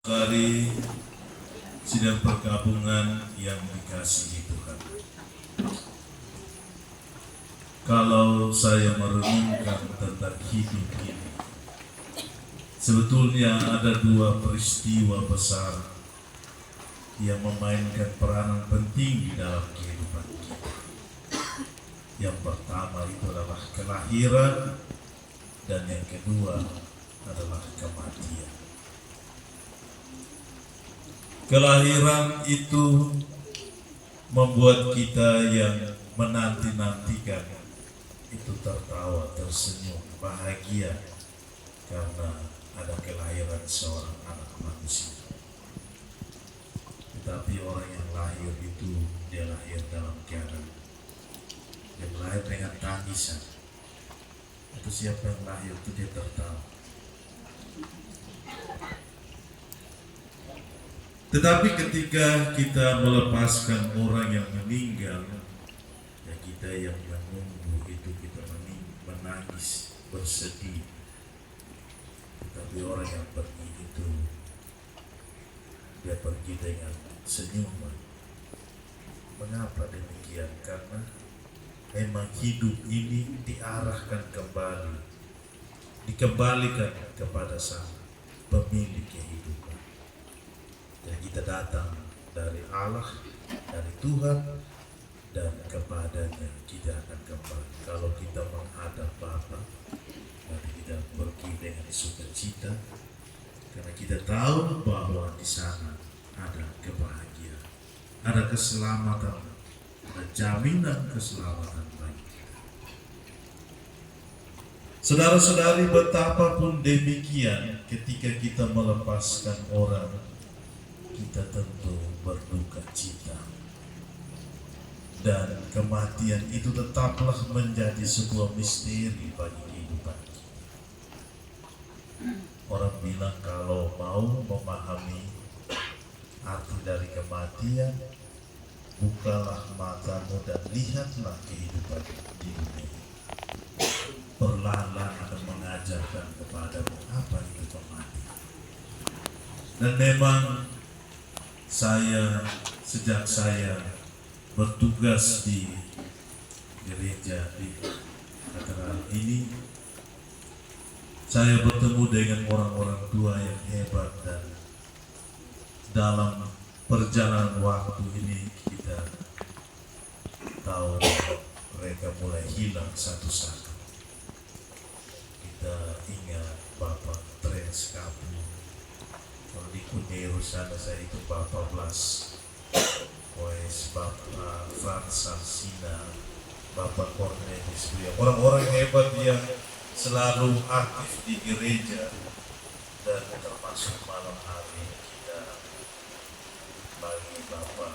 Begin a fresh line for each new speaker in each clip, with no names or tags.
dari sidang pergabungan yang dikasihi Tuhan. Kalau saya merenungkan tentang hidup ini, sebetulnya ada dua peristiwa besar yang memainkan peranan penting di dalam kehidupan kita. Yang pertama itu adalah kelahiran, dan yang kedua adalah kematian. Kelahiran itu membuat kita yang menanti-nantikan itu tertawa, tersenyum, bahagia karena ada kelahiran seorang anak manusia. Tetapi orang yang lahir itu, dia lahir dalam keadaan, dia lahir dengan tangisan. Itu siapa yang lahir itu dia tertawa. Tetapi ketika kita melepaskan orang yang meninggal, ya kita yang menunggu itu kita menangis, bersedih. Tetapi orang yang pergi itu, dia pergi dengan senyuman. Mengapa demikian? Karena memang hidup ini diarahkan kembali, dikembalikan kepada sang pemilik kehidupan. Dan kita datang dari Allah, dari Tuhan, dan kepadanya kita akan kembali. Kalau kita menghadap Bapa, mari kita pergi dengan sukacita, karena kita tahu bahwa di sana ada kebahagiaan, ada keselamatan, ada jaminan keselamatan bagi kita. Saudara-saudari, betapapun demikian, ketika kita melepaskan orang, kita tentu berduka cita. Dan kematian itu tetaplah menjadi sebuah misteri bagi kehidupan kita. Orang bilang kalau mau memahami arti dari kematian, bukalah matamu dan lihatlah kehidupan di dunia. Perlahan-lahan akan mengajarkan kepadamu apa itu kematian. Dan memang sejak saya bertugas di gereja di katedral ini, saya bertemu dengan orang-orang tua yang hebat, dan dalam perjalanan waktu ini kita tahu mereka mulai hilang satu-satu. Kita ingat Bapak Tres Kapu, kalau di Kunero sana saya itu Bapak Blas, Bapak Fransa Sina, Bapak Cornelis, orang-orang hebat yang selalu aktif di gereja. Dan termasuk malam hari kita bagi Bapak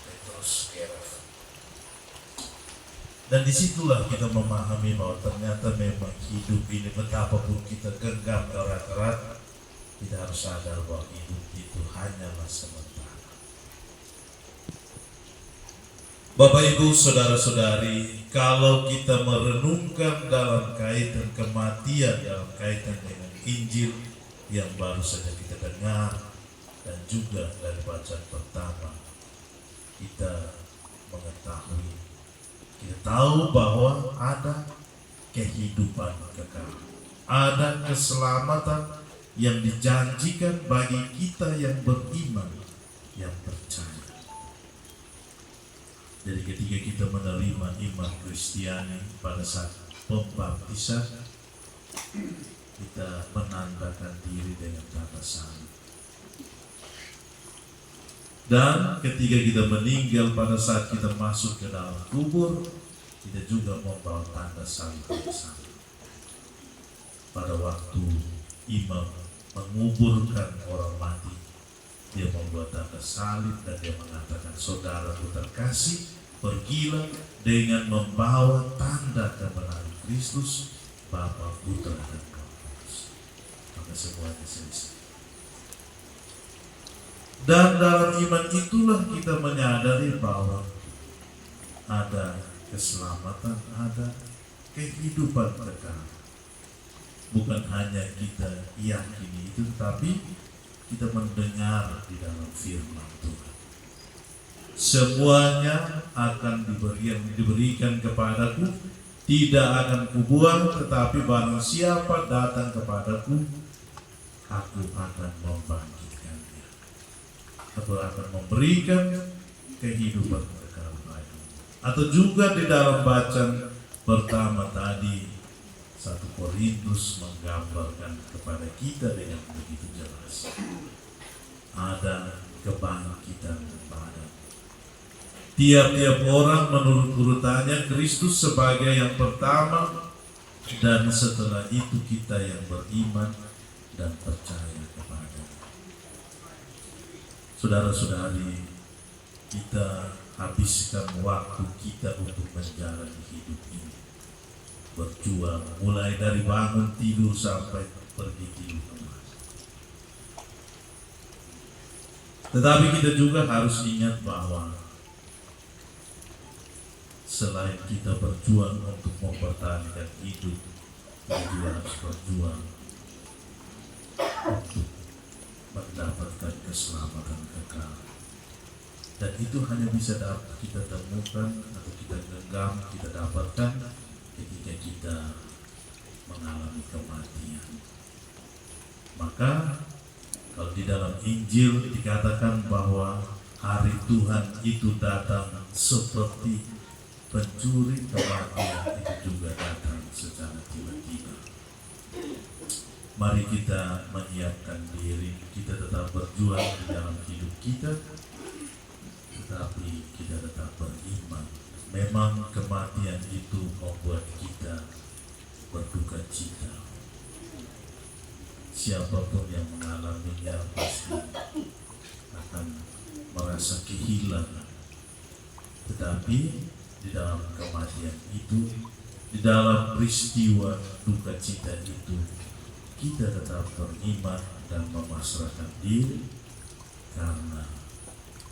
Petrus Geraf. Dan disitulah kita memahami bahwa ternyata memang hidup ini, betapapun kita genggam erat-erat, kita harus sadar bahwa hidup itu hanyalah sementara. Bapak, Ibu, saudara-saudari, kalau kita merenungkan dalam kaitan kematian, dalam kaitan dengan Injil yang baru saja kita dengar, dan juga dari bacaan pertama, kita mengetahui, kita tahu bahwa ada kehidupan kekal, ada keselamatan yang dijanjikan bagi kita yang beriman, yang percaya. Jadi ketika kita menerima iman Kristiani pada saat pembaptisan, kita menandakan diri dengan tanda salib. Dan ketika kita meninggal, pada saat kita masuk ke dalam kubur, kita juga membawa tanda salib bersama. Pada waktu imam menguburkan orang mati, dia membuat tanda salib dan dia mengatakan, saudaraku terkasih, pergilah dengan membawa tanda kemenangan Kristus, Bapa, Putra, dan Roh Kudus. Maka semuanya selesai. Dan dalam iman itulah kita menyadari bahwa ada keselamatan, ada kehidupan kekal. Bukan hanya kita yakini itu, tapi kita mendengar di dalam firman Tuhan. Semuanya akan diberikan kepadaku, tidak akan kubuang, tetapi barang siapa datang kepadaku, aku akan membangkitkannya. Aku akan memberikan kehidupan kekal bagimu. Atau juga di dalam bacaan pertama tadi, 1 Korintus menggambarkan kepada kita dengan begitu jelas. Ada kebangkitan pada tiap-tiap orang menurut urutannya, Kristus sebagai yang pertama, dan setelah itu kita yang beriman dan percaya kepada-Nya. Saudara-saudari, kita habiskan waktu kita untuk menjalani hidup ini, berjuang mulai dari bangun tidur sampai pergi tidur kembali. Tetapi kita juga harus ingat bahwa selain kita berjuang untuk mempertahankan hidup, kita juga harus berjuang untuk mendapatkan keselamatan kekal. Dan itu hanya bisa dapat kita temukan atau kita genggam, kita dapatkan ketika kita mengalami kematian. Maka kalau di dalam Injil dikatakan bahwa hari Tuhan itu datang seperti pencuri, kematian itu juga datang secara tiba-tiba. Mari kita menyiapkan diri, kita tetap berjuang di dalam hidup kita, tetapi kita tetap beriman. Memang kematian itu membuat kita berduka cita. Siapapun yang mengalaminya pasti akan merasa kehilangan. Tetapi di dalam kematian itu, di dalam peristiwa duka cita itu, kita tetap beriman dan memasrahkan diri, karena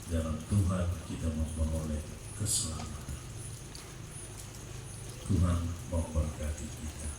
dalam Tuhan kita memperoleh keselamatan. Tuhan memberkati kita.